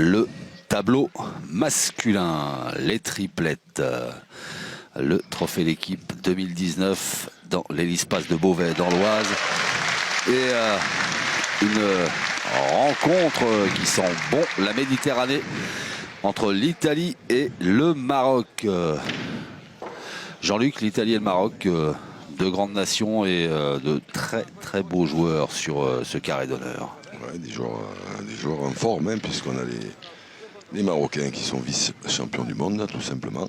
le tableau masculin, les triplettes, le trophée d'équipe 2019 dans l'Hélice-Passe de Beauvais dans l'Oise. Et une rencontre qui sent bon la Méditerranée entre l'Italie et le Maroc. Jean-Luc, l'Italie et le Maroc, deux grandes nations et de très très beaux joueurs sur ce carré d'honneur. Ouais, des joueurs en forme, hein, puisqu'on a les Marocains qui sont vice-champions du monde, tout simplement.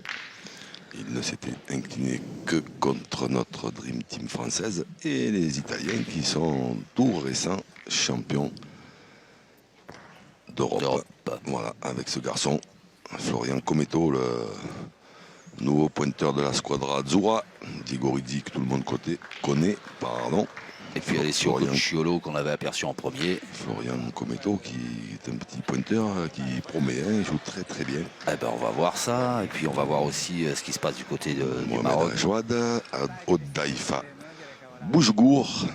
Ils ne s'étaient inclinés que contre notre Dream Team française, et les Italiens qui sont tout récents champions d'Europe. Voilà, avec ce garçon, Florian Cometto, le nouveau pointeur de la squadra Azzurra, Diego Rizzi que tout le monde connaît, pardon. Et puis Alessio Cocciolo qu'on avait aperçu en premier. Florian Cometto qui est un petit pointeur qui promet, hein, il joue très très bien. Eh ben, on va voir ça, et puis on va voir aussi ce qui se passe du côté du Maroc. Jouad, Odaïfa Boujgour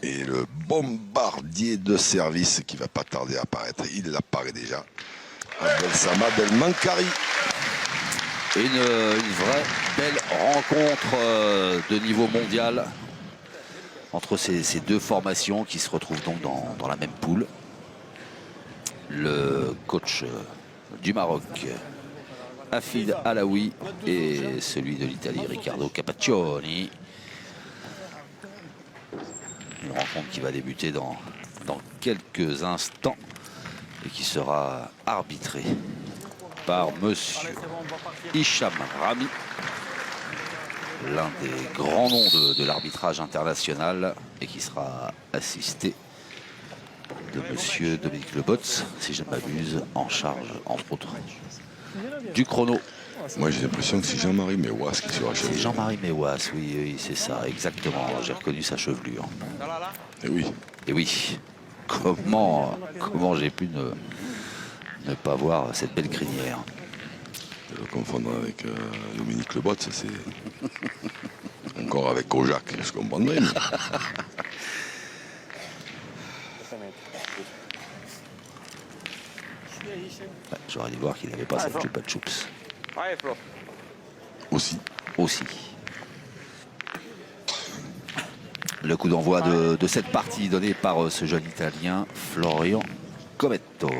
et le bombardier de service qui va pas tarder à apparaître. Il apparaît déjà. Abdel Samad El Mankari. Une vraie belle rencontre de niveau mondial entre ces deux formations qui se retrouvent donc dans la même poule. Le coach du Maroc, Hafid Alaoui, et celui de l'Italie, Riccardo Capaccioni. Une rencontre qui va débuter dans quelques instants et qui sera arbitrée par monsieur Hicham Rami, l'un des grands noms de l'arbitrage international, et qui sera assisté de monsieur Dominique Lebotz, si je ne m'abuse, en charge, entre autres, du chrono. Moi j'ai l'impression que c'est Jean-Marie Méouas qui sera chargé. C'est Jean-Marie Méouas, oui, c'est ça, exactement. J'ai reconnu sa chevelure. Et oui. Et oui. Comment j'ai pu ne pas voir cette belle crinière. De le confondre avec Dominique Lebotz, c'est encore avec Kojak, je comprendrais. Mais... Ouais, j'aurais dû voir qu'il n'avait pas cette chupa chups. Aussi. Le coup d'envoi de cette partie donné par ce jeune Italien, Florian Cometto.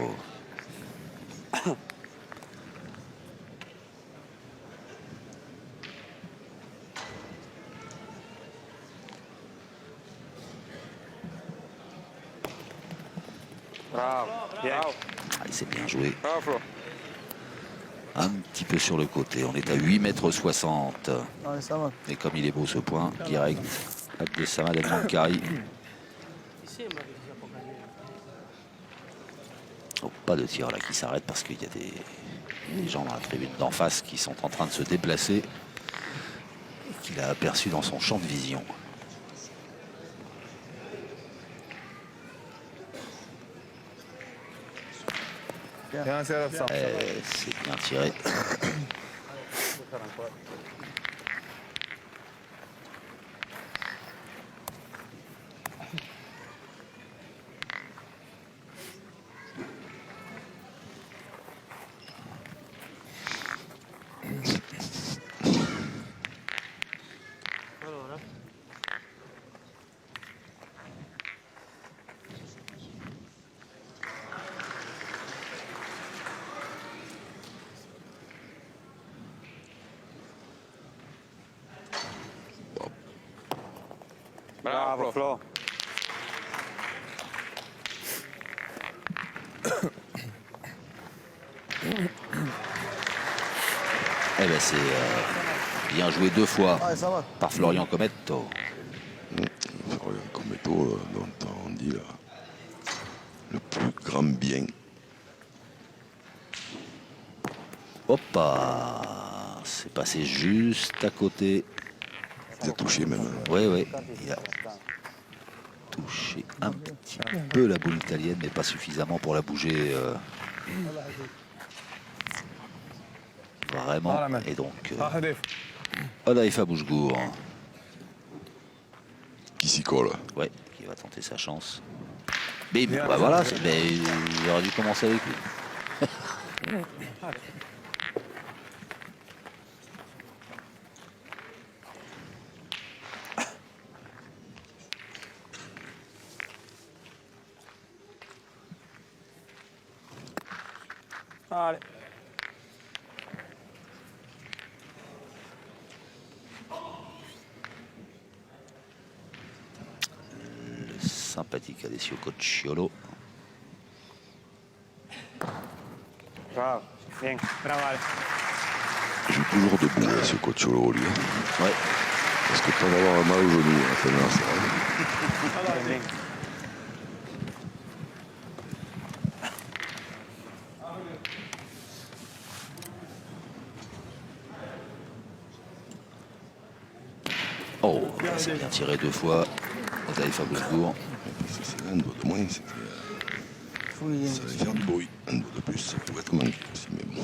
C'est bien joué. Un petit peu sur le côté. On est à 8,60 m. Et comme il est beau ce point, direct, Abdel Samad El Mankari. Oh, pas de tir là qui s'arrête parce qu'il y a des gens dans la tribune d'en face qui sont en train de se déplacer, qu'il a aperçu dans son champ de vision. C'est bien tiré. Bravo, Flo. Eh ben c'est bien joué deux fois par Florian Cometto. Florian Cometto, dont on dit là, le plus grand bien. Hoppa, c'est passé juste à côté. Il a touché même. Oui, il a touché un petit peu la boule italienne, mais pas suffisamment pour la bouger. Vraiment. Et donc, Odaïfa Boujgour. Qui s'y colle. Ouais, qui va tenter sa chance. Bim, bah voilà, mais il aurait dû commencer avec lui. Allez. Le sympathique Alessio Cocciolo. Bravo. Bien. Bravo, Ale. Il joue toujours debout, ce Cocciolo, lui. Ouais. Parce que pas d'avoir mal au genou à la fin de la soirée. Bien, bien. Oh, c'est bien tiré 2 fois. Taïf Abouskour. Parce que c'est un doigt de moins, c'était. Ça allait faire du bruit. Un doigt de plus, ça pouvait être manqué aussi, mais bon.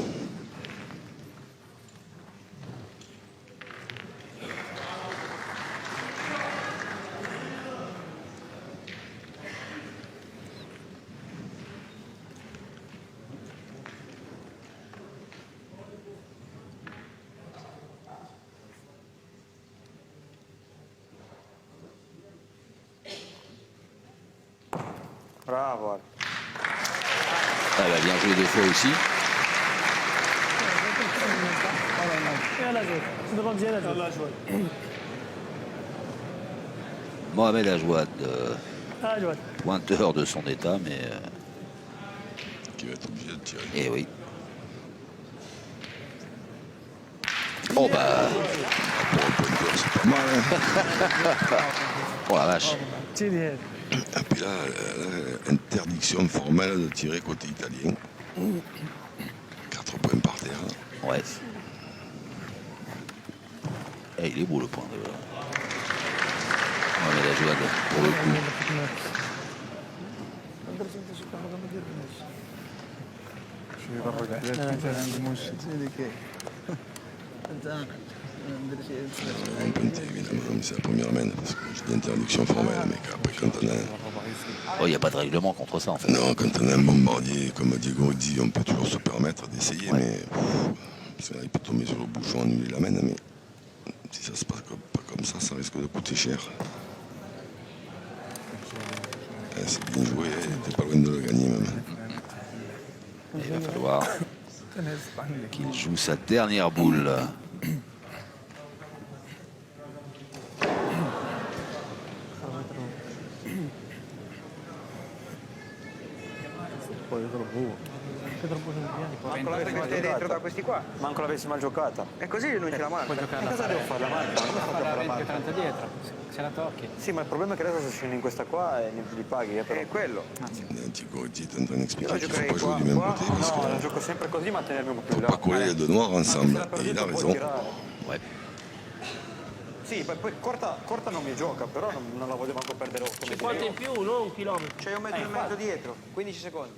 Bravo, Ale. Elle a bien joué 2 fois aussi. Mohamed Ajouad, pointeur de son état, mais... Qui va être obligé de tirer. Eh oui. Oh bah... Pour un pointeur, c'est pas mal. Hein. Oh la vache. Et puis là, interdiction formelle de tirer côté italien. 4 points par terre. Ouais. Eh, il est beau le point de... Mohamed Ajouad, pour le coup. Un pointé, évidemment, mais c'est la première main, parce que je dis interdiction formelle, mais après, quand on a... Oh, il n'y a pas de règlement contre ça, en fait. Non, quand on a un bombardier comme Diego dit, on peut toujours se permettre d'essayer, Ouais. mais parce que là, il peut tomber sur le bouchon, annuler la main, mais si ça se passe pas comme ça, ça risque de coûter cher. C'est bien joué, t'es pas loin de le gagner même. Il va falloir qu'il joue sa dernière boule. Manco l'avessi mai dentro da questi qua. Manco l'avessi mai giocata. E così non ce la manca. E cosa devo fare la manca? Come fa a la manca? dietro, se la tocchi. Sì, ma il problema è che adesso se scendi in questa qua e li paghi. Però. È quello. Diego dit est en train d'expliquer Io qu'il ne faut giocherei pas jouer qua, du même qua. côté, parce No, la que gioco sempre così ma tenermi un po' più faut là. pas coller les deux noirs ensemble, et il a raison. Ouais. Sì, poi corta non mi gioca, però non la voglio manco perdere 8 metri. 50 in più, non 1 chilometro. C'hai 1 metro e mezzo dietro, 15 secondi.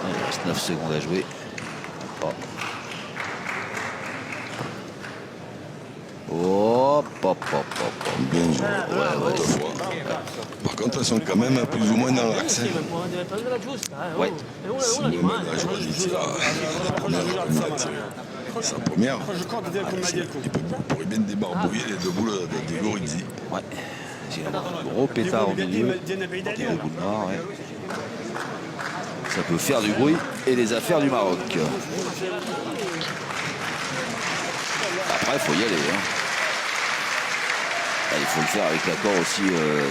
Il reste 9 secondes à jouer. Oh. Hop, hop, hop, hop. Bien joué, ouais, 2 fois. Par contre, elles sont quand même plus ou moins dans l'axe. Sì, ma deve prenderla giusta, Ouais. E una Si rimane. Mohamed Ajouad, il tire la première, il a tiré. Sa première, il pourrait bien débarbouiller les deux boules de Diego Rizzi. Ouais. J'ai un gros pétard au milieu. Des boules noires, ouais. Ça peut faire du bruit et les affaires du Maroc. Après, il faut y aller. Hein. Ah, il faut le faire avec l'accord aussi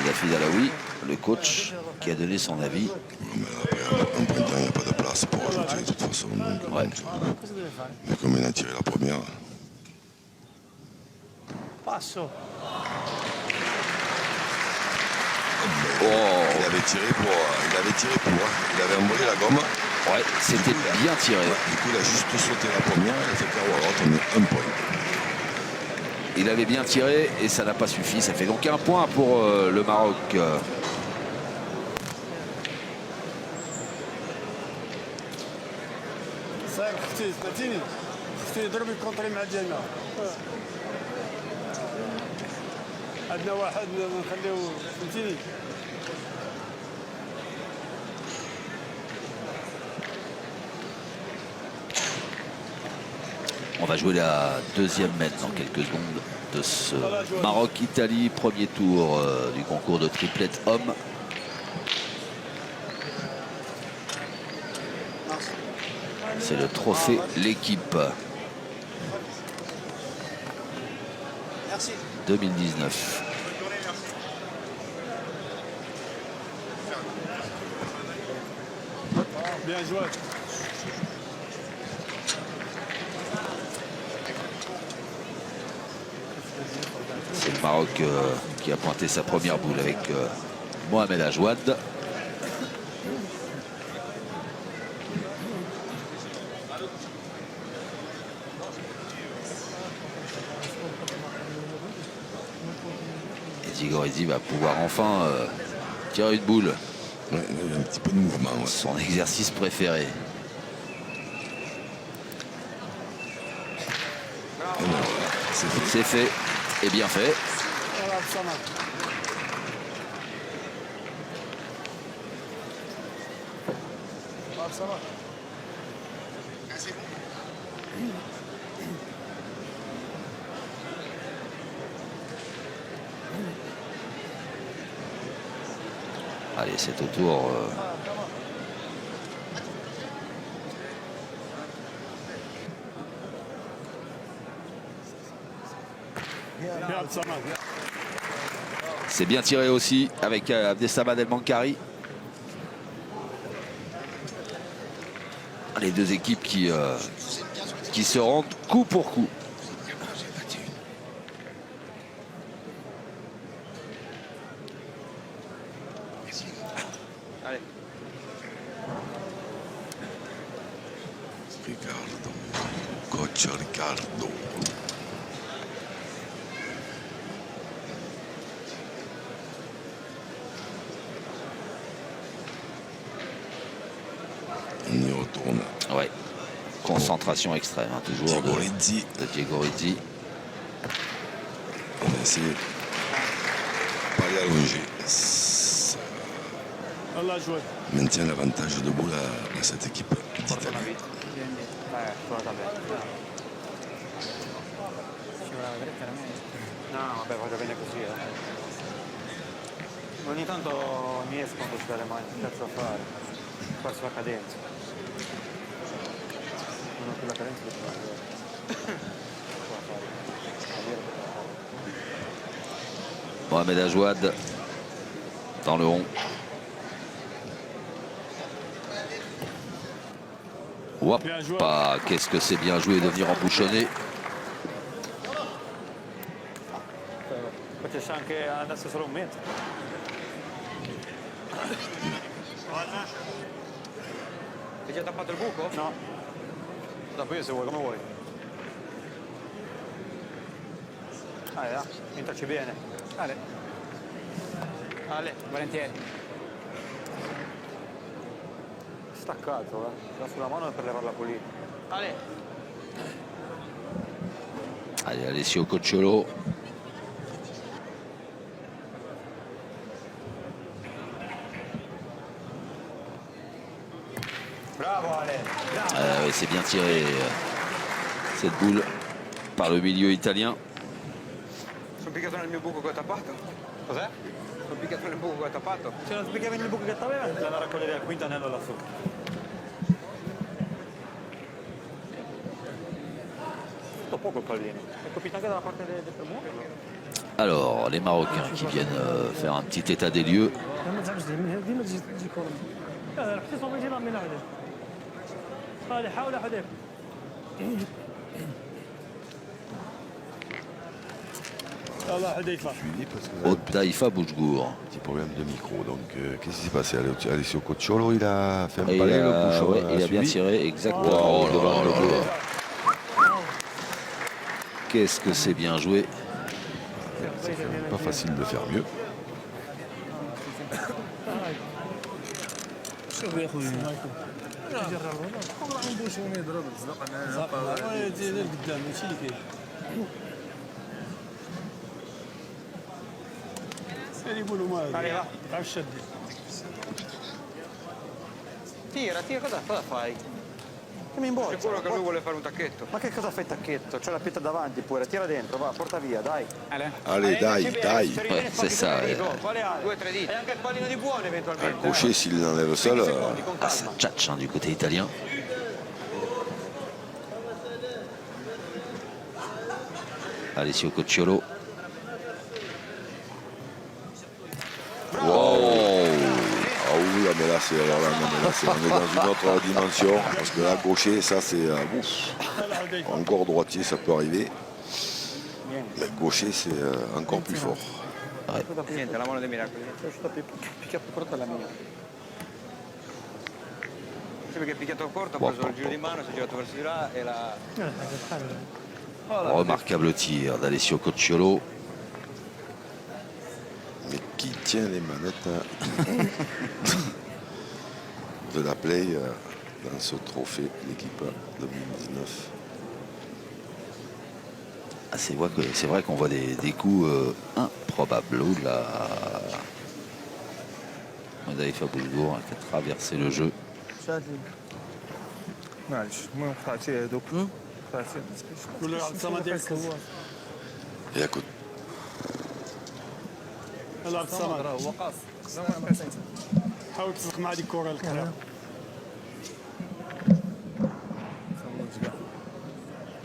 d'Afid Alaoui, le coach, qui a donné son avis. Mais après, en pointant, il n'y a pas de place pour ajouter de toute façon. Donc, Ouais. mais comme il a tiré la première, Passo. Oh, il avait tiré pour. Il avait envoyé la gomme. ouais, c'était bien tiré. Du coup, il a juste sauté la première, il a fait carreau à droite, on est 1 point. Il avait bien tiré et ça n'a pas suffi. Ça fait donc 1 point pour le Maroc. عندنا واحد نخليه فهمتيني. On va jouer la deuxième mène dans quelques secondes de ce Maroc-Italie, premier tour du concours de triplette homme. C'est le trophée l'équipe 2019. Bien joué. C'est le Maroc qui a pointé sa première boule avec Mohamed Ajouad. Et Djigorizi va pouvoir enfin tirer une boule. Ouais, il y a un petit peu de mouvement. Ouais. Son exercice préféré. C'est fait et bien fait. Allez, c'est au tour c'est bien tiré aussi avec Abdessamad El Mankari. Les deux équipes qui se rendent coup pour coup. Ricardo, coach Ricardo. On y retourne. Ouais. Concentration extrême, hein, toujours Djigorizi. de Djigorizi. On essaie de pas y allonger. Ça maintient l'avantage de boule à cette équipe d'Italie. No, vabbè, voglio bene così. Ogni tanto mi escono così dalle mani, che cazzo a fare? Perso la cadenza. Non ho più la cadenza che Mohamed Ajouad dans le rond. Wappa, qu'est-ce que c'est bien joué de venir embouchonner. Facesse anche andasse solo un metro. Hai già tappato il buco? No. Dopo io se vuoi, come vuoi. Dai, entraci bene. Ale. Ale, volentieri. Staccato, da sulla mano per levarla pulita. Ale. Allez, Alessio Cocciolo. Bravo Ale. Oui, c'est bien tiré cette boule par le milieu italien. Sono piccato nel mio buco che ho tappato. Cos'è? Sono piccato nel buco che ho tappato. Se non piccavi nel buco che t'aveva, la raccoglievi al quinto anello lassù. Tutto poco il pallino. È colpito anche dalla parte del muro. Alors, les Marocains qui viennent faire un petit état des lieux. Haïfa Boujgour. Petit problème de micro, donc qu'est-ce qui s'est passé? Alessio Cocciolo, il a fait un Et palais, le bouchon ouais, il a bien tiré, exactement. Devant le goal. Qu'est-ce que c'est bien joué. Pas facile de faire mieux. يقولوا ما Allez, va. تعرف شدي. Tira, cosa fai? Che mi imboccia. Sicuro che lui vuole fare un tacchetto. Ma che cosa fai tacchetto? C'è la pietra davanti pure, tira dentro, va, porta via, dai. Allez, dai, dai. Ouais, c'est ça. Due o tre dita. E anche il pallino di buono À eventualmente. gaucher, s'il enlève seul, Secondi, con Ah, ça calma. tchatche hein, du côté italien. Alessio Cocciolo. wow. Ah oui, mais là, c'est, alors là, non, mais là, on est dans une autre dimension. Parce que là, gaucher, ça, c'est ouf. Encore droitier, ça peut arriver. Mais gaucher, c'est encore plus fort. Niente, la mano dei miracoli. Picchiato corto alla mia. Sì, perché picchiato corto, ha preso il giro di mano, si è girato verso di là e la... Remarquable tir d'Alessio Cocciolo. Mais qui tient les manettes de la play dans ce trophée l'équipe 2019? Ah, c'est vrai qu'on voit des coups improbables. Oula. Modaïfa Boulgour qui a traversé le jeu. معلش المهم قطعتي هذوك يقولوا له عبد الصمد يركز. Et à côté. يلا عبد الصمد راه هو قاص حاول تسلق مع هذيك الكره الكره.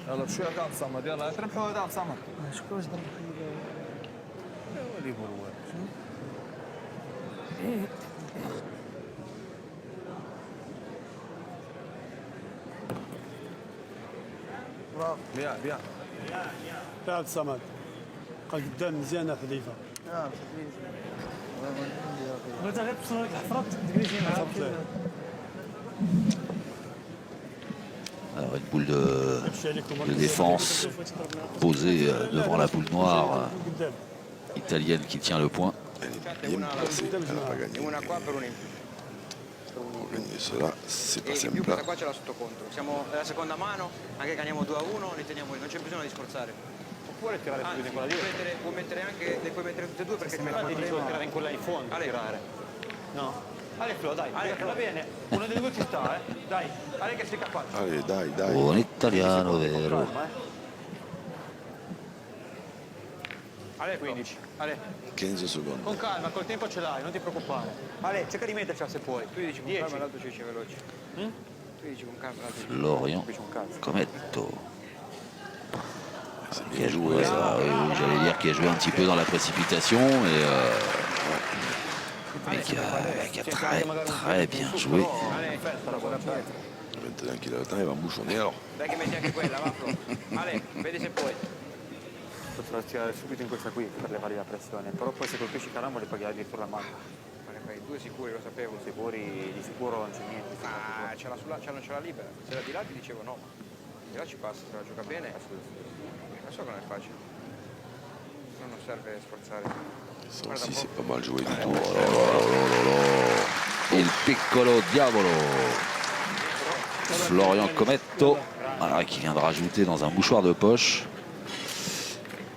يلا بشويه كاع صمد يلا تربحوا هذا صمد شكون واش ولي هو بيع يا عبد الصمد قدام مزيانه حذيفه. بغيت غير توصل لك الحفرات تجري معاك. Alors une boule de défense posée devant la boule noire italienne qui tient le point. Elle est bien placée, elle n'a pas gagné. Una qua per un in Pour gagner cela, c'est pas E in più simple. questa qua ce l'ha sotto contro. Siamo alla seconda mano, anche che andiamo 2-1, li teniamo lì, non c'è bisogno di sforzare. Oppure tirare più di quella di Puoi mettere anche, le puoi mettere tutte e due perché c'è la Infatti dico tirare in quella in fondo, Ale. tirare. No? Ale Flo, dai, va bene. Uno dei due ci sta, Dai, Ale che sei capace. Allez, dai, dai. Buon italiano, vero? Ale 15. Ale, 15 secondes. con calma, col tempo ce l'hai, non ti preoccupare. Ale, cerca di mettercela se puoi. Tu dici con 10. calma, l'altro ci dice veloce. Tu dici con calma, l'altro ci dice. Florian Capisci un cazzo. Cometto. C'est Qui a bien joué, joué. oui, j'allais dire qui a joué un petit peu dans la précipitation mais qui a très bien joué. Maintenant qu'il a le temps, il va bouchonner alors. Dai che metti anche quella, va Flo. Ale, vedi se puoi. Potrò tirare subito in questa qui per levargli la pressione, però poi se colpisci Caramo li paghi addirittura la mano. Ma ne fai due sicuri, lo sapevo. Sicuri, di sicuro non c'è niente. Ma ce l'ha libera. Se era di là ti dicevo no, ma di là ci passa, se la gioca bene. Lo so che non è facile. Non serve sforzare. Ça aussi, c'est pas mal joué du tout. Il piccolo diavolo. Florian Cometto, voilà, qui vient de rajouter dans un mouchoir de poche.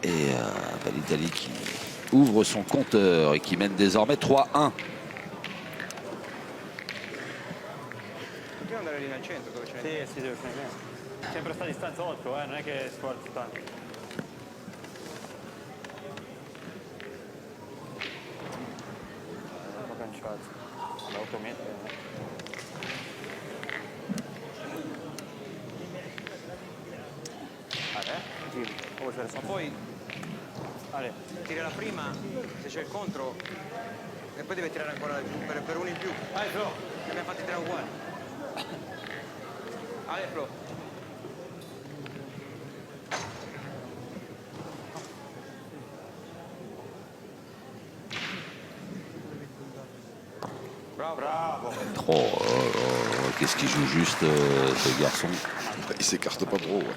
Et l'Italie qui ouvre son compteur et qui mène désormais 3-1. Dobbiamo andare lì nel centro dove c'è. Sì, deve fare. Sempre sta distanza 8, non è che sforzi tanto. L'auto metri. Giri. Ma poi tiri la prima, se c'è il contro, e poi deve tirare ancora per uno in più. Ale Flo. Ne abbiamo fatti tre uguali. Ale Flo. Bravo. Oh, qu'est-ce qu'il joue juste ce garçon. Il s'écarte pas trop. Ouais.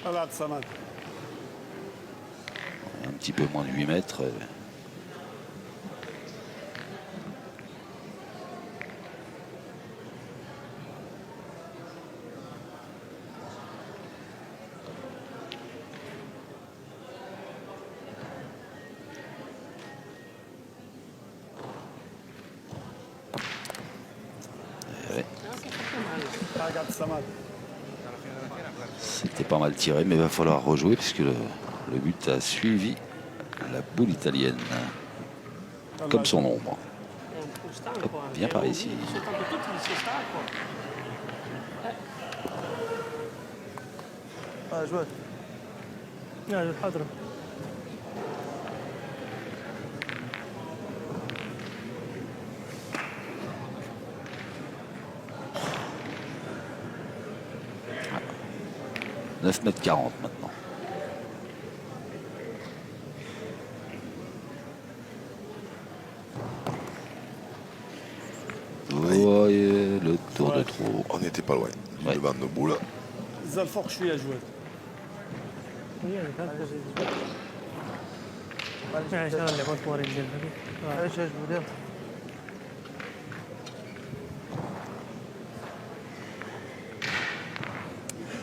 يلا عبد الصمد. Un petit peu moins de 8 mètres. Regarde Samad. C'était pas mal tiré, mais il va falloir rejouer puisque le but a suivi la boule italienne. Comme son ombre. Hop, viens par ici. جواد لا الحضرة. Ah. 9,40 m maintenant. Voyez le tour de trop. On n'était pas loin. Ouais. Une bande de boules. زال فوق شويه جواد. معلش انا اللي كنت وري الجنب. ايش ايش بديت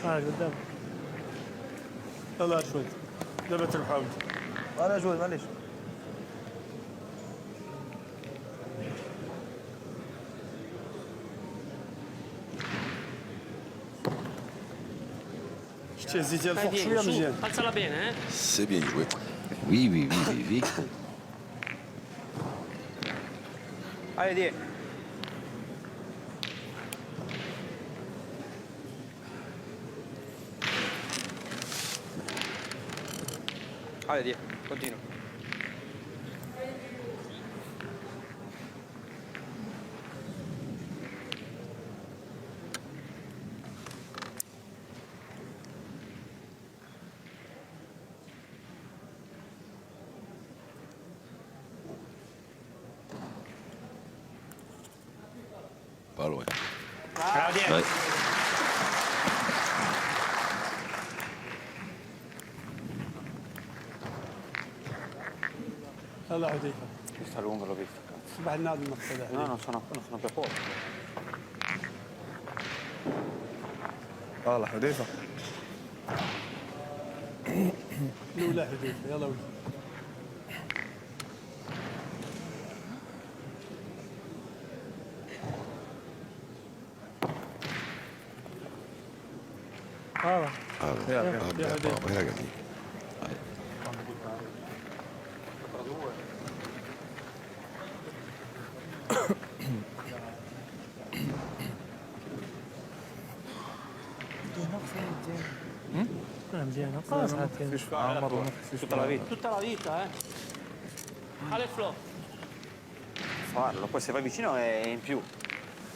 قدام. لا لا جواد. دابا تربح عاود. انا جواد معليش شتي هزيتي الفوق شويه مزيان. Alzala bene, eh? C'est bien joué. Oui, oui, oui, oui, oui. Allez, Die. Allez, Die, continua. Pas loin. Ouais. لا لا حذيفه. Questa lunga l'ho vista, cazzo. صبح لنا هذه المقصه. No, non sono più a posto. والله حذيفه الاولى حذيفه يلا ولد. هذا. Ah, bien, apparemment, il a gagné. مزيانة قاصحة Tutta la vita. tutta la vita, Ale Flo. Farlo, poi se vai vicino è in più.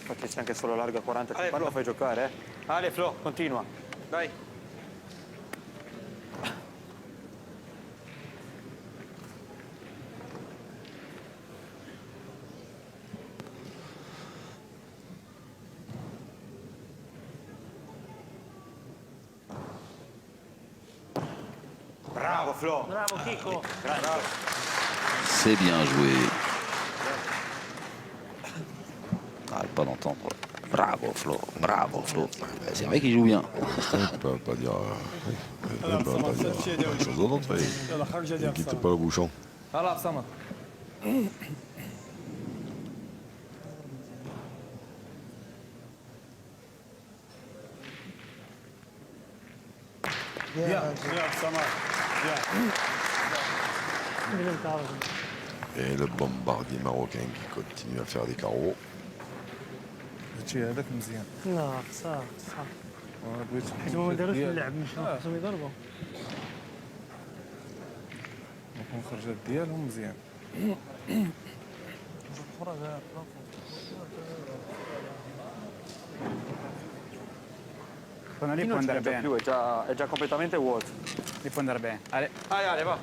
Perché c'è anche solo larga 40, lo fai giocare, eh. Ale Flo, continua. Dai. Bravo Flo. Bravo Chico. C'est bien joué. Arrête pas d'entendre. Bravo Flo, bravo Flo. C'est vrai qu'il joue bien. On ne peut pas dire. On peut pas dire chose d'autre. يلا خرج Ne ديال quitte الصالة. pas le bouchon. العب سمر يا سمار يا. Et le bombardier marocain qui continue à faire des carreaux. هادشي هذاك مزيان لا خسارة خسارة. بغيت حيت ما داروش اللعب مش خصهم يضربوا. نكون خرجات ديالهم مزيان Quello lì può andare bene. Più, è già completamente vuoto. Lì può andare bene. Ale. Ale, va.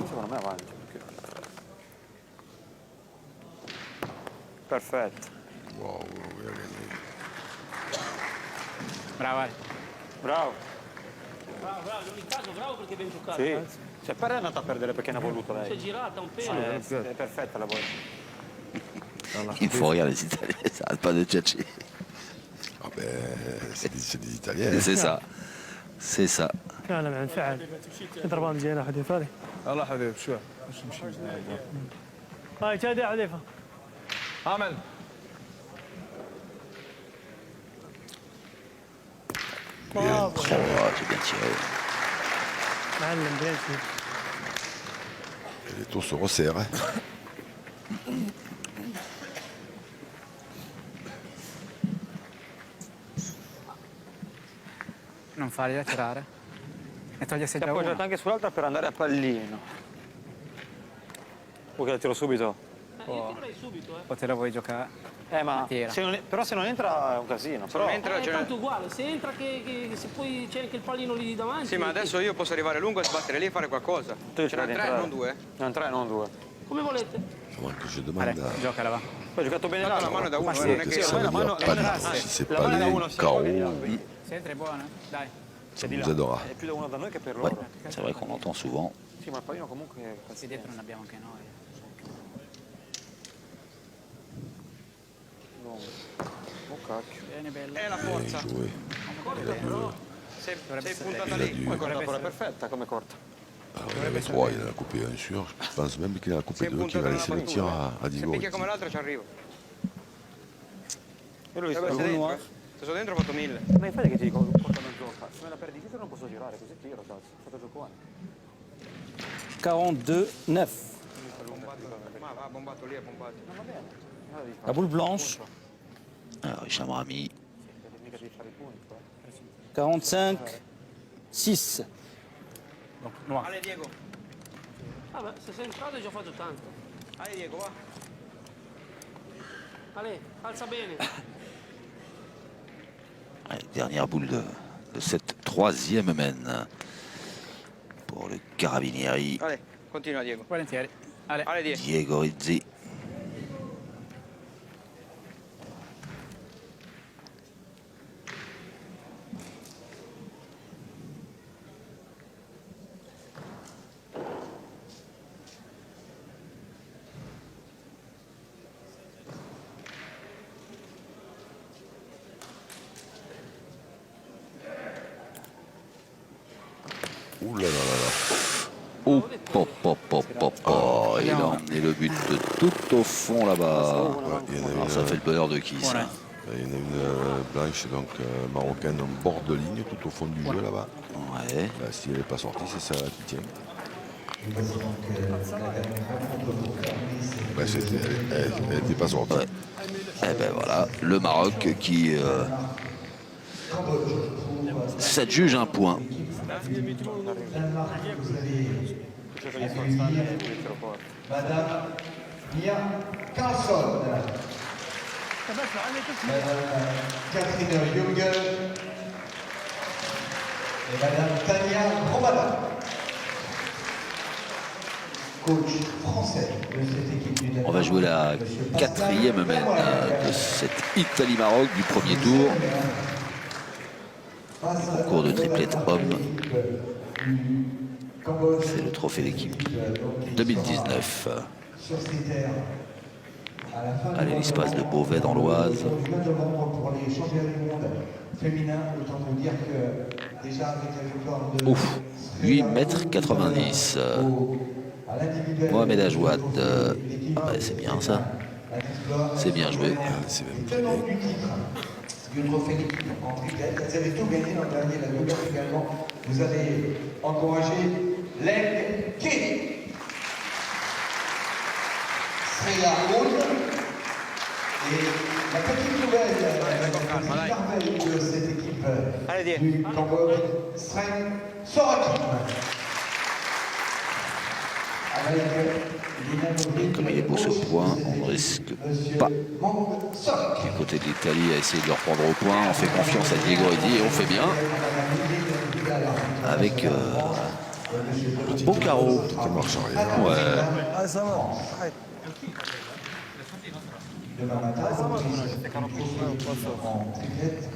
Secondo me avanti. Perfetto. Wow, il a gagné. Bravo Ale. Bravo. Bravo, in ogni caso bravo perché ben giocato. Sì. Cioè, per è andata a perdere perché ne ha voluto Si è lei. girata un Sì, pelo. è perfetta la volta. Il faut rire les Italiens, ça arrête pas de tchatcher. Ah ben, c'est des Italiens. C'est ça. C'est ça. لا لا مع انفعل ضربان زينه حذيفه هذه. يلا حبيبي شو مش نمشي. هاي تادي حذيفه. عمل. Oh, j'ai bien tiré. معلم bien tiré. Et les tours se resserrent. Hein. Non fargliela tirare. E togliersi Si è già appoggiato una. anche sull'altra per andare a pallino. Vuoi che la tiro subito? Io tirerei subito, O te la vuoi giocare? Ma Tira. però se non entra è un casino. Se non entra, ce n'è- tanto uguale, se entra che se poi c'è anche il pallino lì davanti. Sì, ma adesso io posso arrivare lungo e sbattere lì e fare qualcosa. Tu Ce n'è devi 3, entrare. non 2. Non 3, non 2. Come volete. Comment que je Allez, demande à... giocala va. Poi ho giocato bene Tanto la l'altro. mano è da uno, Ma sì, non è que che... ça veut dire pas si c'est la pas mano da les uno, sì, KO, Se entra è buona? Dai. ça nous aidera. È più da uno da noi che per Ouais, loro. c'est vrai qu'on entend souvent. Sì, ma il pallino comunque è Qui dietro non abbiamo anche noi. lungo. Oh cacchio. Bene, bello. È la Bien forza. joué. Sei essere- puntata Il a lì. dû... Poi con la pure perfetta come corta. Alors, il y avait 3, il en a coupé un sûr. Je pense même qu'il en a coupé Sei 2, qu'il va puntata laisser nella le tir battuta. à Se Diego. picchia come l'altra ci arrivo. Io l'ho visto Deve essere uno. dentro, Se sono dentro ho fatto 1000. Ma infatti che ti dico, porta non gioca. Se me la perdi dietro non posso girare, così tiro, cazzo. Fatto giocone. 42-9. Ma va, bombato lì, è bombato. La boule blanche, Alors, Hicham Rami, Mica devi fare i punti, qua. 45-6. Ale Diego. Vabbè, se sei entrato hai già fatto tanto. Ale Diego, va. Ale, alza bene. Allez, dernière boule de cette troisième mène pour le Carabinieri. Ale, continua Diego. Volentieri. Ale. Ale Diego. Diego Rizzi. Ouh là là là là. Oh, pop, pop, pop, pop, pop. Il a emmené le but tout au fond là-bas. Ouais, il y en a Alors une, ça fait le bonheur de qui ça? il y en a une blanche, donc marocaine en bord de ligne, tout au fond du jeu là-bas. Ouais. Bah, si elle n'est pas sortie, c'est ça qui tient. Bah, elle n'était pas sortie. Ouais. Et ben voilà, le Maroc qui s'adjuge un point. Cerco di sforzarmi e te lo porto. Madame Mia Carlson, Madame Catherine Jungel et Madame Tania Romana, coach français de cette équipe du Danemark. On va jouer la quatrième mène de cette Italie-Maroc du premier tour. Concours de triplette homme. C'est le trophée d'équipe 2019. Sur ces terres, à la fin du Allez, mois l'espace de novembre, Beauvais dans l'Oise. au mois de novembre pour les championnats du monde féminins, autant vous dire que déjà avec la victoire de Ouf, 8,90 m. Mohamed Ajouad, c'est bien ça. C'est bien joué. C'est même Tenant du titre du trophée d'équipe en triplette, elles avaient tout gagné l'an dernier, la Goldberg également. Vous allez encourager Leng Kelly, Freya Hall et la petite nouvelle merveille de cette équipe Allez, Diego. du Cambodge, Sreng Sorakim. Comme il est beau ce point, on ne risque pas du côté de l'Italie à essayer de le reprendre au point. On fait confiance à Diego Rizzi et on fait bien avec un beau carreau. C'était marche arrière. Ouais. Ah, ça va. Arrête. Demain matin, en triplette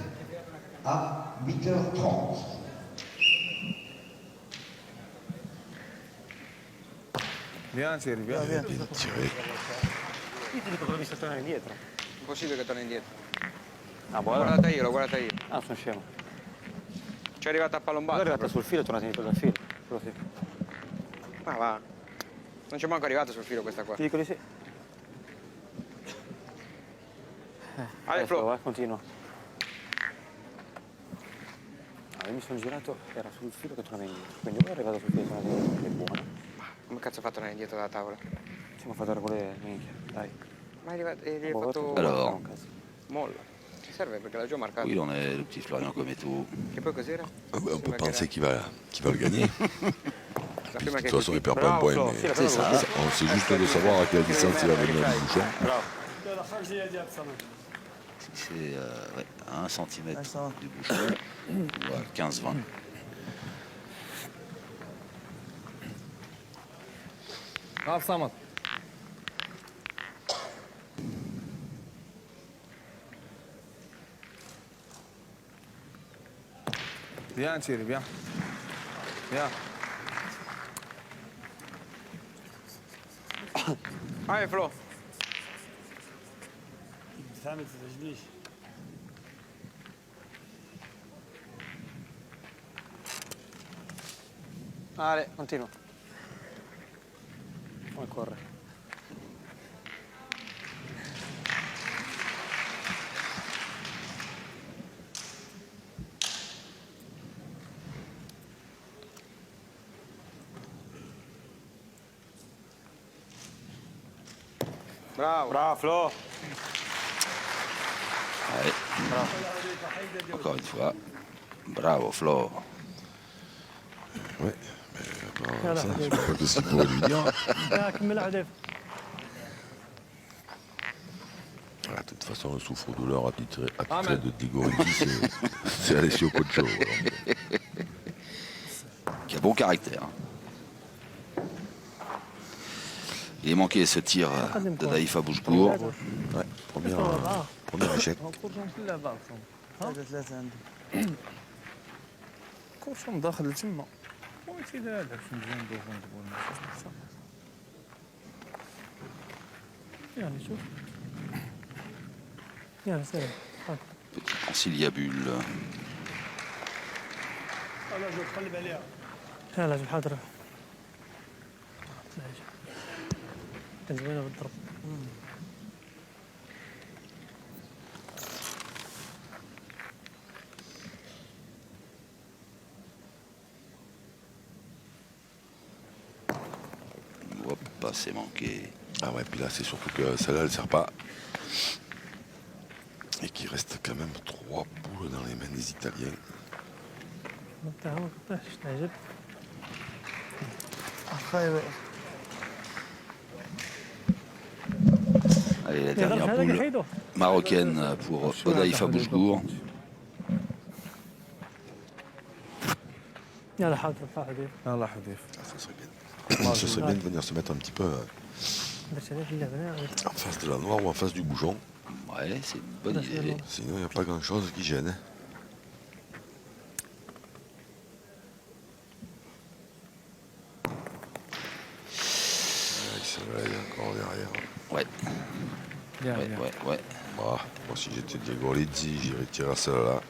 à 8h30. Vieni, Thierry, vieni. Bien tiré. Io ti dico che l'ho vista tornare indietro. Impossibile che torni indietro. Ah, L'ho guardata io, l'ho guardata io. Ah, sono scemo. Ci Ci è arrivata a Lui è pallombatta. arrivata sul filo e è tornata indietro dal filo. Quello sì. Ma va. Non c'è manco arrivata sul filo questa qua. Ti dico di sì. Ale, Flo. Vai, continua. Io mi sono girato, era sul filo che tornava indietro. Quindi lui è arrivato sul filo e è tornato indietro, che è buona. Come cazzo ha fatto tornare indietro dalla tavola? Ci siamo fatto regole minchia, dai. Ma gli hai Boh, fatto Alors. un cazzo. molla. Ti serve perché l'ha già marcato. Oui, on est le petit Florian Cometto. Che poi cos'era? On peut Prima che penser era- qu'il va le gagner. la prima De che toute façon, il perd pas un Bravo, point, Flo. mais Sì, la prima ça. cosa. on sait juste de savoir à quelle distance il va venir du bouchon. Bravo. يلا خرج يا دياب صمد. C'est ouais, à 1 cm du bouchon, ou à 15-20. Bravo, Samad. Bien, Thierry, bien. Bien. Ale, Flo. ثامن تسجليش. Ale, continua. Come corre? Bravo. Bravo, Flo. Ouais. Encore une fois, bravo Flo. Ouais, mais ça, je sais pas ce qu'il pourrait lui dire. لا كمل هدف. Voilà, de toute façon, le souffre-douleur attitré de Digoriti, c'est Alessio Coccio. Qui a bon caractère. Il est manqué ce tir de Daïfa Bouchkour. Ouais, premier échec. كورشهم داخل لتما وانتي هذاك شنو مزيان ندوفو نجيبو لنا يعني شوف. يلا سلام. Petit conciliabule. انا جو تقلب عليها. يلا شوف حاضر. كان زوينه بالضرب. Hop, c'est manqué. Ah ouais, puis là, c'est surtout que celle-là, elle ne sert pas. Et qu'il reste quand même 3 boules dans les mains des Italiens. تعجب. Allez, la dernière boule marocaine pour Odaïfa Bouchkour. يلا حاضر حاضر. يلا حذيف. Ça serait bien de venir se mettre un petit peu باش هذا في اللعبه. en face de la noire ou en face du bouchon. Ouais, c'est une bonne idée. Sinon, il n'y a pas grand-chose qui gêne. Il se réveille encore derrière. Ouais, Bien, ouais, bien. ouais. Bah, moi, si j'étais Diego Lizzi, j'irais tirer à celle-là.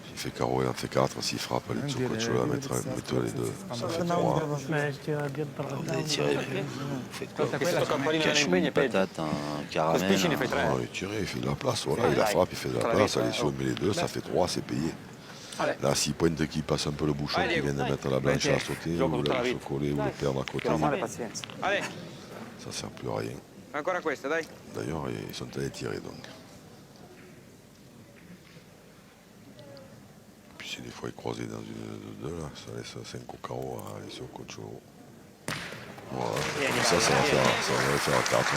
S'il fait carreau, il en fait 4. S'il frappe, les Tsokocho là, mettre les deux. Ça fait 3. ما تيرا ديال الضربه. Vous allez tirer, mais vous faites quoi? Quella Un cachou, une patate, un caramel. Non, il tire, il fait de la place. Voilà, il la frappe, il fait de la place. Allez, si on met les deux, ça fait 3, c'est payé. Là, s'il pointe qu'il passe un peu le bouchon, qu'il vient de mettre la blanche à sauter, ou le chocolat, ou le perdre à côté, Normale pazienza. Ale, ça sert plus à rien. ancora questa, dai. D'ailleurs, ils sont allés tirer donc. Puis si des fois ils croisaient dans une de deux, là, ça laisse 5 au carreau à Alessio Coccio. Voilà, comme ça, ça va faire 4.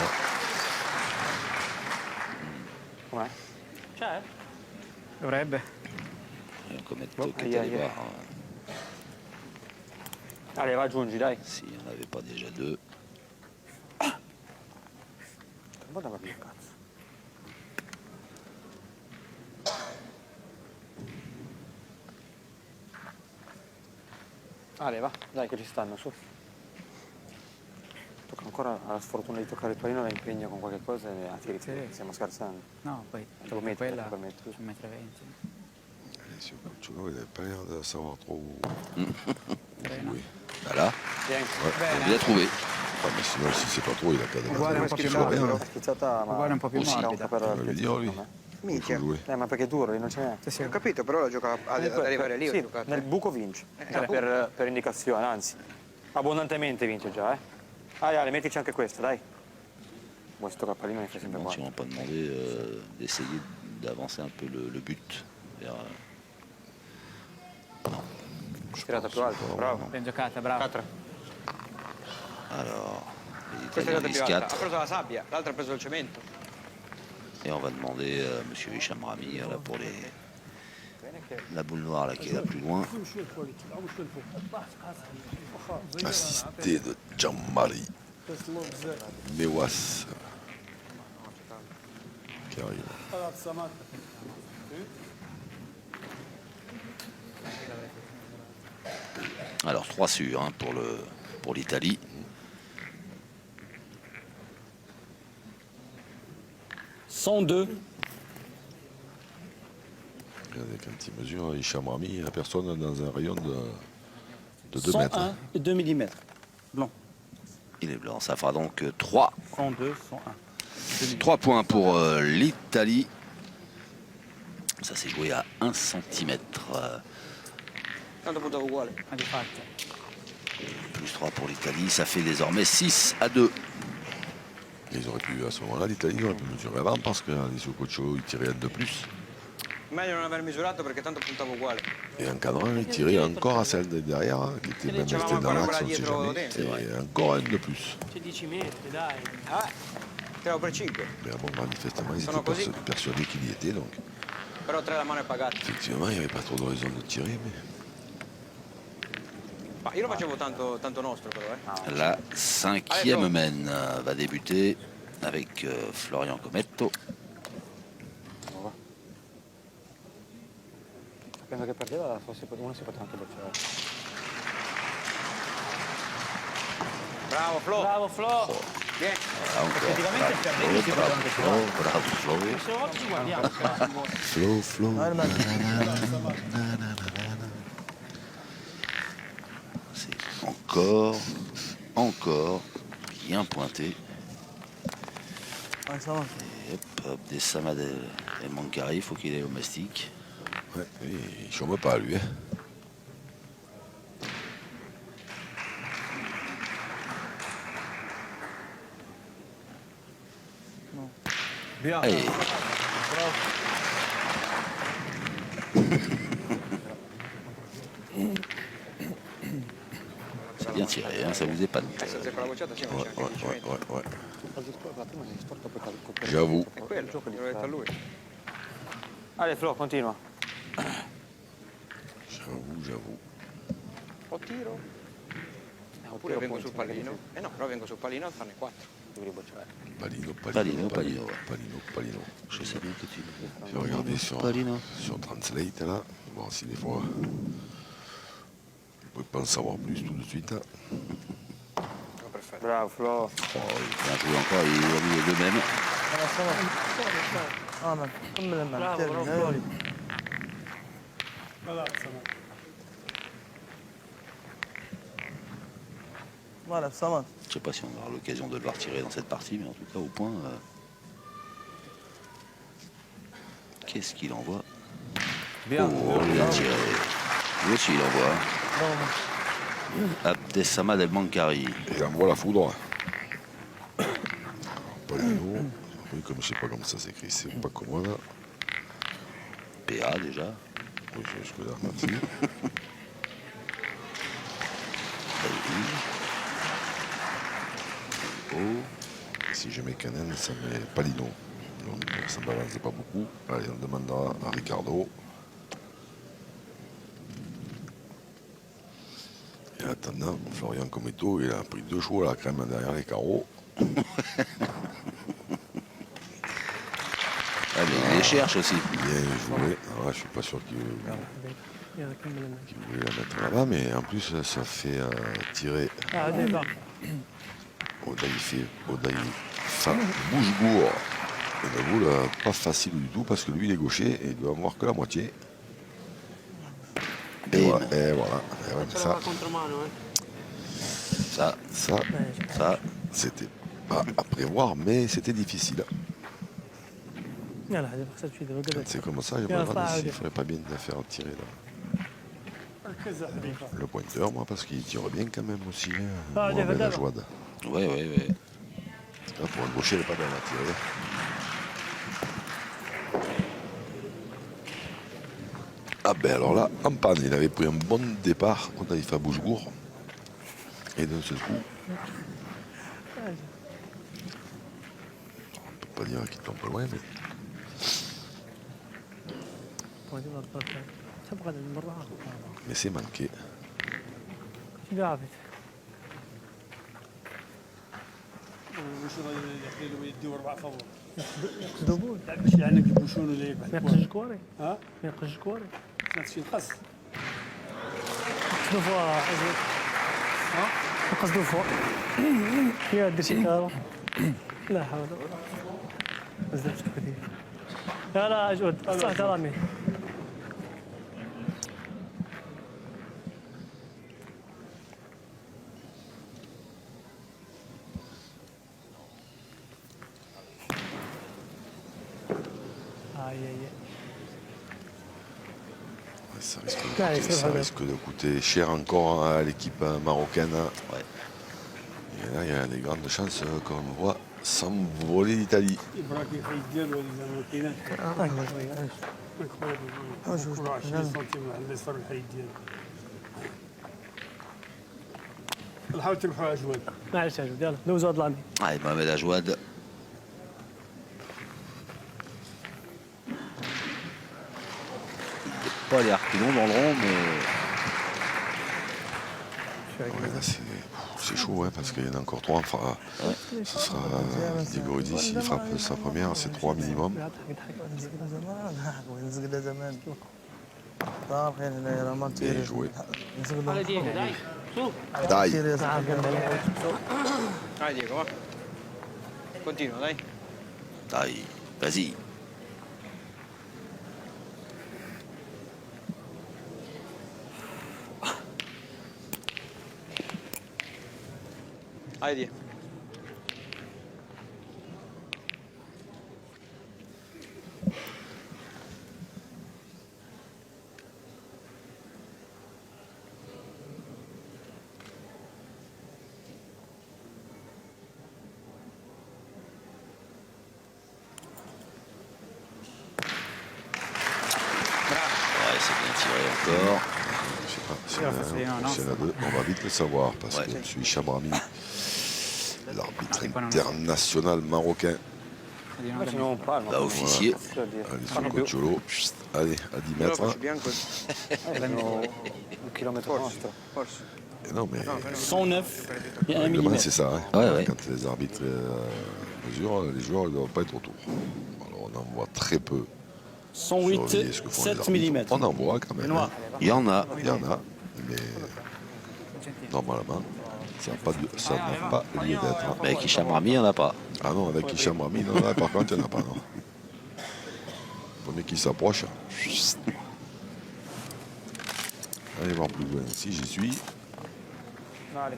Com'è? C'è? Dovrebbe. Un Cometto qui est allé voir Allez, va, aggiungi, dai. s'il n'y en avait pas déjà deux. Guarda per il cazzo. Ale, va, dai che ci stanno, su. Tocca ancora la sfortuna di toccare il pallino, la impegna con qualche cosa e a tiri. Sì. Stiamo scherzando. No, poi Te lo metti, quella te lo permetto. su 1,20 m. ce coach, il n'avait pas l'air de savoir trop où jouer. Voilà, Bien. bien trouvé. Ah, mais sinon, si c'est pas trop, il a qu'à Uguale un po' più morbido. La schizzata, ma Uguale un po' più Sì. era un morbido. po' per Voglio dire, lui, secondo me. il faut Minchia. jouer. Ma perché è duro, lì non ce n'è. Sì, ho capito, però la gioca ad arrivare lì. Ho Sì, giocato. nel buco vince. Cioè, appunto. per indicazione, anzi. Abbondantemente vince già, eh. Ale, mettici anche questa, dai. Questo cappellino mi fa sempre Donc, si buono. on pas demandé d'essayer d'avancer un peu le but vers, Tirata più alto, bravo. Ben giocata, bravo. 4. alors les Questa è Italiens la più disent alta. 4 Ha preso la sabbia, l'altra ha preso il cemento. et on va demander à monsieur Hicham Rami là, pour la boule noire là, qui est la plus loin. Assisté de Jean-Marie Mewas qui arrive. Alors 3 sûrs hein, pour l'Italie. $102. Regardez, quand il mesure, Hicham Rami, il n'y a personne dans un rayon de 2 mètres. 101 et 2 mm. Blanc. Il est blanc, ça fera donc 3. 102, 101. 3 points pour l'Italie. Ça s'est joué à 1 cm. Tanto punto uguale. Ma di fatto. Plus 3 pour l'Italie. Ça fait désormais 6-2. Ils auraient pu, à ce moment-là, l'Italie aurait pu mesurer avant parce que les Sococho, ils tiraient un de plus. Meglio non aver misurato perché tanto puntavo uguale. Et en cadrant, ils tiraient encore à celle de derrière, hein, qui était Et même dicevamo restée dans ancora l'axe, on quella ne sait dietro jamais. dentro. Et encore un de plus. C'è 10 metri, dai. Ah, tiravo per 5. Mais bon, manifestement, ils Sono étaient così. persuadés qu'il y était. Donc, Però 3 la mano è pagata. effectivement, il n'y avait pas trop de raison de tirer. Mais... Ma io lo facevo tanto nostro però, La 5e mène va débuter avec Florian Cometto. Sapendo che perdeva, uno si poteva anche bocciare. Bravo Flo. Bravo Flo. Vieni. Effettivamente per me si poteva anche tirare. Bravo Flo. Queste volte ci guardiamo. Flo, Flo. C'est encore bien pointé. Et hop, des Samad et Mankari, il faut qu'il ait au mastic. Ouais, il ne chôme pas, lui. Hein. Bien. Allez. C'est bien tiré, hein, ça vous épanne. Se zeppa la bocciata sì, ma c'è anche il cemento. Ouais. La prima si sporca poi cade. J'avoue. È quello, l'ho detto a lui. Ale, Flo, continua. J'avoue. O tiro. Oppure vengo sul pallino. Eh no, però vengo sul pallino a farne 4. Devi bocciare. Palino. Je sais bien que tu... Je vais regarder sur Translate là, voir si des fois vous ne pouvez pas en savoir plus tout de suite. Hein. Oh, perfetto. Bravo, Flo. Oh, il a joué encore, il a mis les deux mêmes. Bravo, bravo. Voilà, ça va. Je ne sais pas si on aura l'occasion de le voir tirer dans cette partie, mais en tout cas, au point, qu'est-ce qu'il envoie? Bien. Oh, il a tiré. Lui aussi, il envoie. Abdessamad El Mankari. Il envoie la foudre. Palino. Oui, comme je ne sais pas comment ça s'écrit, c'est pas commode. PA déjà. Oui, jusque-là, merci. Si je mets Canen, ça met Palino. Donc ça ne balance pas beaucoup. Allez, on demandera à Ricardo. Et en attendant, Florian Cometto, il a pris 2 chevaux à la crème derrière les carreaux. Ah, mais il les cherche aussi. Bien joué. Alors là, je suis pas sûr qu'il voulait la mettre là-bas, mais en plus, ça fait tirer Odaïfa Bouchebourg. Une boule pas facile du tout parce que lui, il est gaucher et il doit en voir que la moitié. Et Bim. voilà. Et voilà. Et ouais, Ce la va contromano, ça, c'était pas à prévoir, mais c'était difficile. يلا هذه خاصها تفيد Quand c'est comme ça, il ne faudrait pas bien de la faire tirer là. Le pointeur, moi, parce qu'il tire bien quand même aussi. Mohamed Ajouad. Oui, oui, oui. Là, pour un gaucher, il n'est pas bien à tirer. Ah ben alors là, en panne, il avait pris un bon départ contre Alifa Bouchgour. Et d'un seul coup, on ne peut pas dire qu'il tombe loin, mais c'est manqué. وشو يحلوا يديو 4 فاور يقصدوا بول لا باش عندك البوشون ولا ما يقصدش كواري ها ما يقصدش كواري نفس الشيء الخاص يقصدوا فوا ها يقصدوا فوا يا دير شي كارو لا حول ولا قوة بزاف تكدير لا لا اجود صح رامي Ça risque de coûter cher encore à l'équipe marocaine. Ouais. Et là, il y a des grandes chances qu'on voit s'envoler l'Italie. إبراك الحي ديالو زعما كاينات مكبوط 20 سنتيم على اليسار الحي ديالو نحاول تربحوا عجوان معليش اجود يلا دوزوا هاد لامي Allez, Mohamed Ajouad. Pas les harpillons dans le rond, mais Ouais, là, c'est chaud, hein, parce qu'il y en a encore 3. Enfin, ce sera Digoudi, s'il frappe sa première, c'est 3 minimum. Bien joué. على ديك داي شوف Dai. Dai Diego, va. Continua, dai. Dai, vas-y. Dai Diego. Ouais, c'est bien tiré encore. Je sais pas, s'il y en a deux, on va vite le savoir, parce que je suis Chabrami, l'arbitre international marocain. Là, officier. Allez, sur le Coacholo. Allez, à 10 Io lo faccio mètres. bianco. Un kilomètre nostro. Forse. Et non, mais 109 et 1 règlement, mm. c'est ça. Hein. Ouais, ouais. Quand les arbitres mesurent, les joueurs ne doivent pas être autour. Alors, on en voit très peu. Surveiller 108, ce que font 7 les mm. arbitres. On en voit quand même. Hein. Il y en a. Il y en a, mais normalement, ça n'a pas lieu d'être. Mais avec Hicham Rami, il n'y en a pas. Ah non, avec Hicham Rami, non, là, par contre, il n'y en a pas. Non. Le premier qui s'approche. Allez voir plus loin. Si j'y suis. Allez.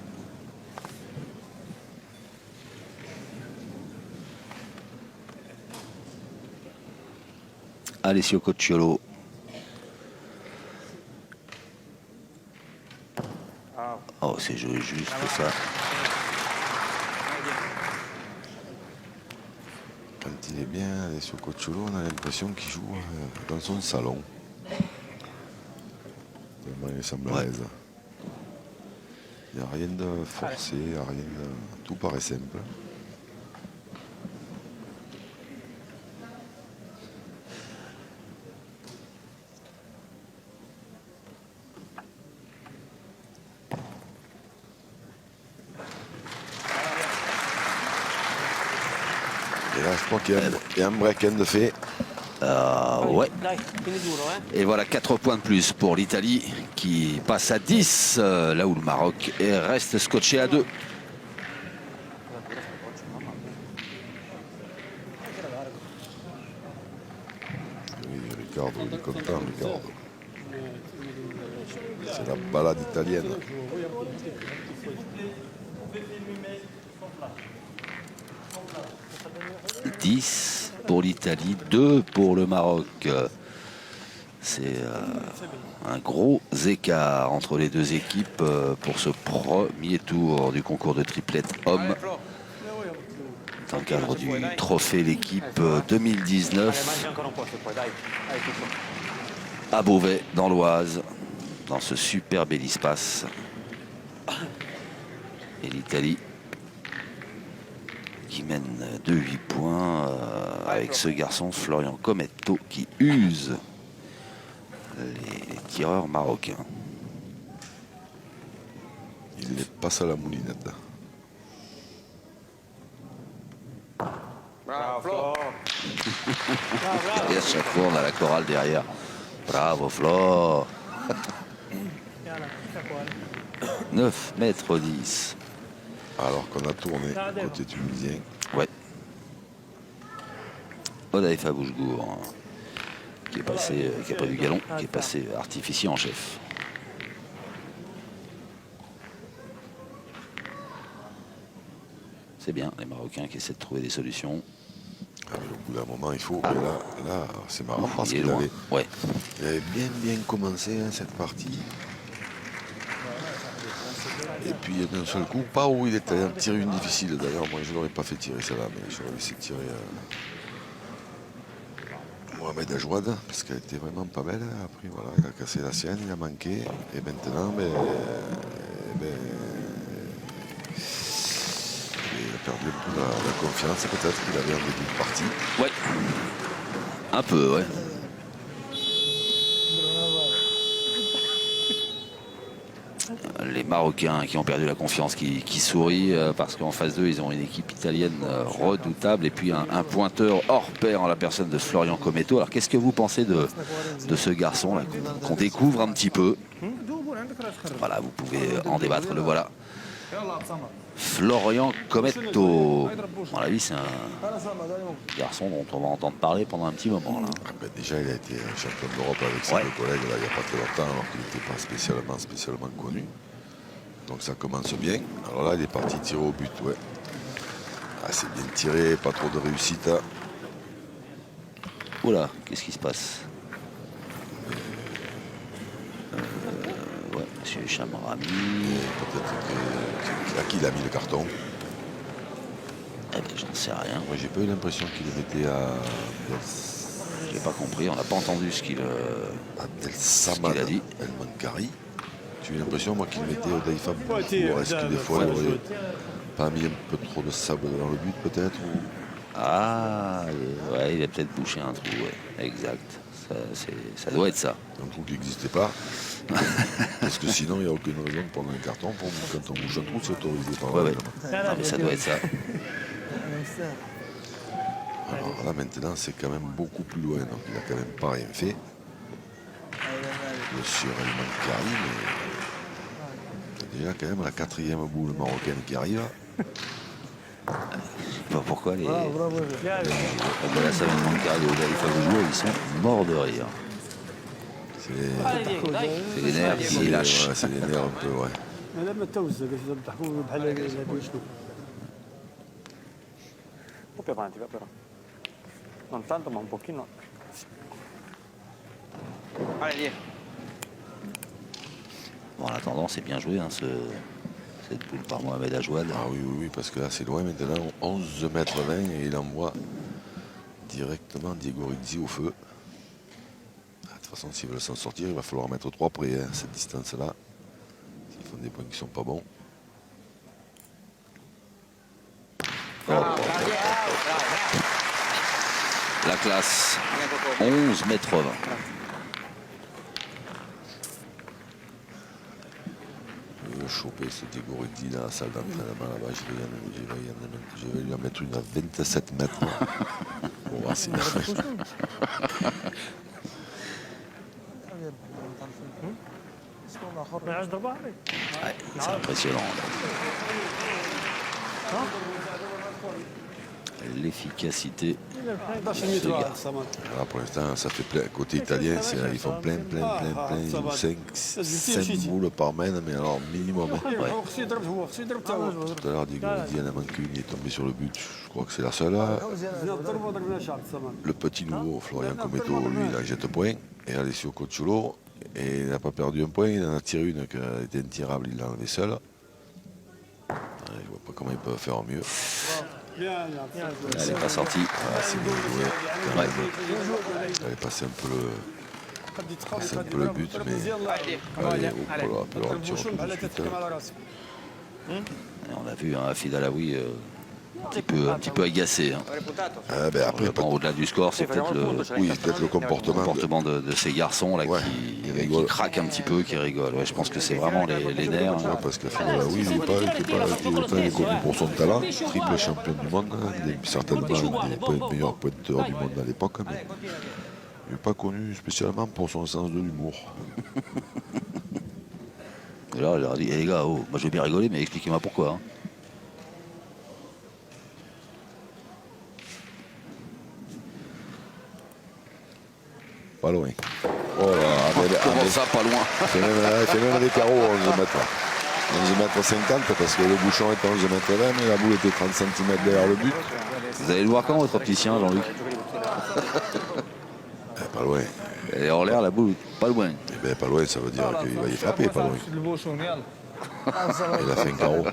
Alessio Cocciolo. Oh, c'est joué juste ça. Quand il est bien, Alessio Cocciolo, on a l'impression qu'il joue dans son salon. Tellement il semble à l'aise. Il n'y a rien de forcé, il n'y a rien de... Tout paraît simple. Et là, je crois qu'il y a un break-in de fait. Ouais. Dai, quindi duro, Et voilà 4 points de plus pour l'Italie qui passe à 10, là où le Maroc reste scotché à 2. Oui, Ricardo, il est content, Ricardo. C'est la balade italienne. 10 pour l'Italie, 2 pour le Maroc. C'est un gros écart entre les deux équipes pour ce premier tour du concours de triplette homme dans le cadre du trophée l'équipe 2019 à Beauvais dans l'Oise, dans ce superbe hélispace. Et l'Italie qui mène de 8 points avec ce garçon Florian Cometto qui use les tireurs marocains. Il les passe à la moulinette. Bravo, Flo. Et à chaque fois on a la chorale derrière. Bravo Flo. 9 mètres 10. Alors qu'on a tourné côté tunisien. Ouais. Odaïfa Bouchgour qui est passé, qui a pris du galon, qui est passé artificier en chef. C'est bien, les Marocains qui essaient de trouver des solutions. Au bout d'un moment, il faut. Mais là c'est marrant parce qu'il avait, ouais. Il avait bien commencé cette partie. Et puis d'un seul coup, pas où il était allé tirer une difficile. D'ailleurs, moi je l'aurais pas fait tirer celle-là, mais j'aurais laissé tirer Mohamed Ajouad, parce qu'elle était vraiment pas belle. Après voilà, il a cassé la sienne, il a manqué. Et maintenant, il a perdu un peu la confiance, peut-être qu'il avait en début de partie. Ouais. Un peu, ouais. Les Marocains qui ont perdu la confiance, qui sourient parce qu'en phase 2, ils ont une équipe italienne redoutable et puis un pointeur hors pair en la personne de Florian Cometto. Alors qu'est-ce que vous pensez de ce garçon là qu'on découvre un petit peu? Voilà, vous pouvez en débattre, le voilà. Florian Cometto. À la vie, c'est un garçon dont on va entendre parler pendant un petit moment. Là. Déjà, il a été champion d'Europe avec ses deux collègues là, il n'y a pas très longtemps, alors qu'il n'était pas spécialement connu. Donc ça commence bien. Alors là, il est parti tirer au but. Ouais. Ah, c'est bien tiré, pas trop de réussite. Hein. Oula, qu'est-ce qui se passe? Ouais, monsieur Hicham Rami. Peut-être à qui il a mis le carton? Eh ben, j'en sais rien. Moi, j'ai pas eu l'impression qu'il le mettait à... Je n'ai pas compris, on n'a pas entendu ce qu'il a dit. El Mankari. J'ai eu l'impression, moi, qu'il mettait au Daïfa Bouchgour. Est-ce que des fois, il n'aurait pas mis un peu trop de sable dans le but, peut-être ou... Ah, ouais, il a peut-être bouché un trou, ouais. Exact. Ça doit être ça. Un trou qui n'existait pas. Parce que sinon, il n'y a aucune raison de prendre un carton pour quand on bouge un trou, c'est autorisé par ouais. Non, mais ça doit être ça. Alors là, maintenant, c'est quand même beaucoup plus loin. Donc, il n'a quand même pas rien fait. Monsieur El Mankari, mais c'est déjà quand même la 4e boule marocaine qui arrive. Je sais pas pourquoi les de la Salle Mankari et Odaïfa Bouchgour, ils sont morts de rire. C'est les nerfs qui lâchent. Ouais, c'est les nerfs un peu, ouais. Un po' più avanti, va però. Non tanto, ma un pochino. Allez, Bon, en attendant, c'est bien joué, hein, cette boule par Mohamed Ajouad. Ah oui, parce que là, c'est loin maintenant. 11 mètres 20 et il envoie directement Diego Rizzi au feu. De toute façon, s'ils veulent s'en sortir, il va falloir mettre 3 près, hein, cette distance-là. S'ils font des points qui ne sont pas bons. La classe, 11 mètres 20. Je vais choper ce Diego Rizzi dans la salle d'entraînement là-bas. Je vais lui en mettre une à 27 mètres. Pour voir si... Ouais, c'est impressionnant. l'efficacité. Là, pour l'instant, ça fait plein. Côté italien, ils font plein. Ils jouent 5 boules par main, mais alors minimum. Ouais. Tout à l'heure, Diego il en a manqué une, il est tombé sur le but. Je crois que c'est la seule. Le petit nouveau, Florian Cometto, lui, il a jette point. Et Alessio Cocciolo, et il n'a pas perdu un point, il en a tiré une qui était intirable, il l'a enlevé seul. Je ne vois pas comment il peut faire mieux. Elle n'est pas sortie. Ah, c'est bien joué. Ouais. Il avait passé un peu le but, mais allez, on tire tout de suite. Et on a vu Hafid Alaoui un petit peu agacé. Hein. Après, Au-delà du score, c'est peut-être le comportement de ces garçons là, qui craquent un petit peu, qui rigolent. Ouais, je pense que c'est vraiment les nerfs. Hein. Parce qu'Hafid Alaoui, il n'est pas connu pour son talent, triple champion du monde, certainement un des meilleurs pointeurs du monde à l'époque, mais il n'est pas connu spécialement pour son sens de l'humour. Et là, il leur a dit, les gars, moi je vais bien rigoler, mais expliquez-moi pourquoi. Hein. Pas loin. Oh là, comment ça, pas loin? Il fait même des carreaux à 11 mètres. 11 mètres 50 parce que le bouchon est à 11 mètres 20, mais la boule était 30 cm derrière le but. Vous allez le voir quand, votre opticien, Jean-Luc? Pas loin. Elle est en l'air, la boule, pas loin. Eh bien, pas loin, ça veut dire qu'il va y frapper, pas loin. Il a fait un carreau.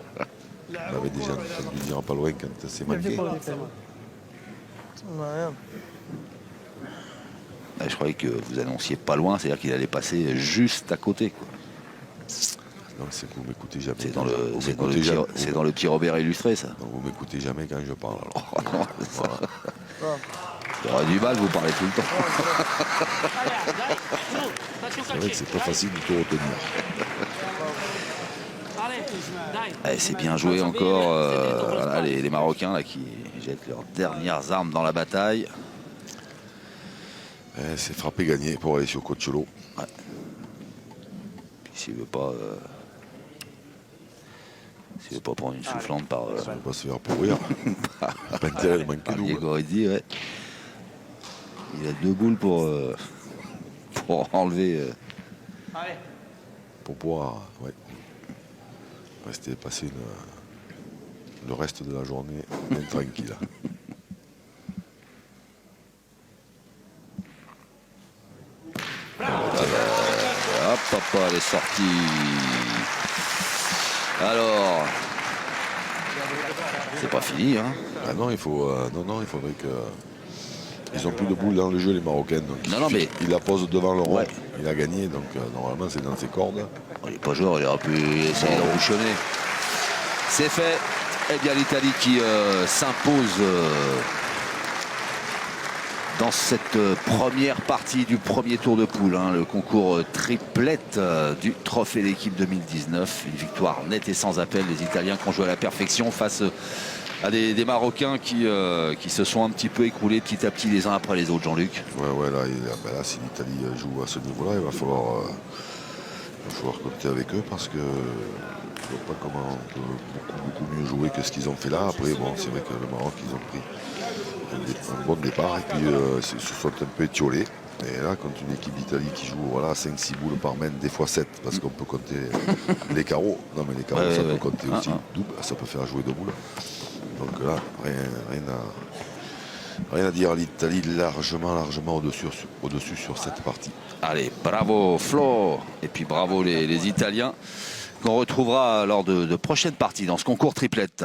On avait déjà entendu dire pas loin quand c'est manqué. Je croyais que vous annonciez pas loin, c'est-à-dire qu'il allait passer juste à côté. Quoi. Non, c'est que vous m'écoutez jamais. C'est dans le petit Robert illustré, ça. Non, vous m'écoutez jamais quand je parle. Alors. Oh, non, voilà. J'aurais du mal, vous parlez tout le temps. C'est vrai que c'est pas facile de tout retenir. Allez, c'est bien joué encore. Voilà, les Marocains là, qui jettent leurs dernières armes dans la bataille. C'est frappé gagné pour aller sur Cocciolo. Ouais. Puis s'il veut pas prendre une soufflante par. Ça ne va pas se faire pourrir. Pas intérêt de manquer double. Diego dit, ouais. Il a 2 boules pour enlever. Pour pouvoir rester passer le reste de la journée bien tranquille. Hop, elle est sortie. Alors, c'est pas fini, hein. Ah non, il faudrait que. Ils ont plus de boules dans le jeu, les Marocains. Donc mais il la pose devant le rond. Ouais. Il a gagné, donc normalement c'est dans ses cordes. Il n'est pas joueur, il aurait pu essayer d'embouchonner. C'est fait. Eh bien, l'Italie qui s'impose dans cette première partie du premier tour de poule, hein, le concours triplette du Trophée d'équipe 2019. Une victoire nette et sans appel des Italiens qui ont joué à la perfection face à des Marocains qui se sont un petit peu écroulés petit à petit les uns après les autres, Jean-Luc. Ouais, là, si l'Italie joue à ce niveau-là, il va falloir compter avec eux parce que je ne vois pas comment on peut beaucoup mieux jouer que ce qu'ils ont fait là. Après, bon, c'est vrai que le Maroc, ils ont pris un bon départ et puis se sont un peu étiolés. Et là, contre une équipe d'Italie qui joue 5-6 boules par main, des fois 7, parce qu'on peut compter les carreaux. Non, mais les carreaux, ça peut compter aussi double, ça peut faire jouer 2 boules. Donc là, rien à dire. L'Italie largement au-dessus sur cette partie. Allez, bravo Flo, et puis bravo les Italiens, qu'on retrouvera lors de prochaines parties dans ce concours triplette.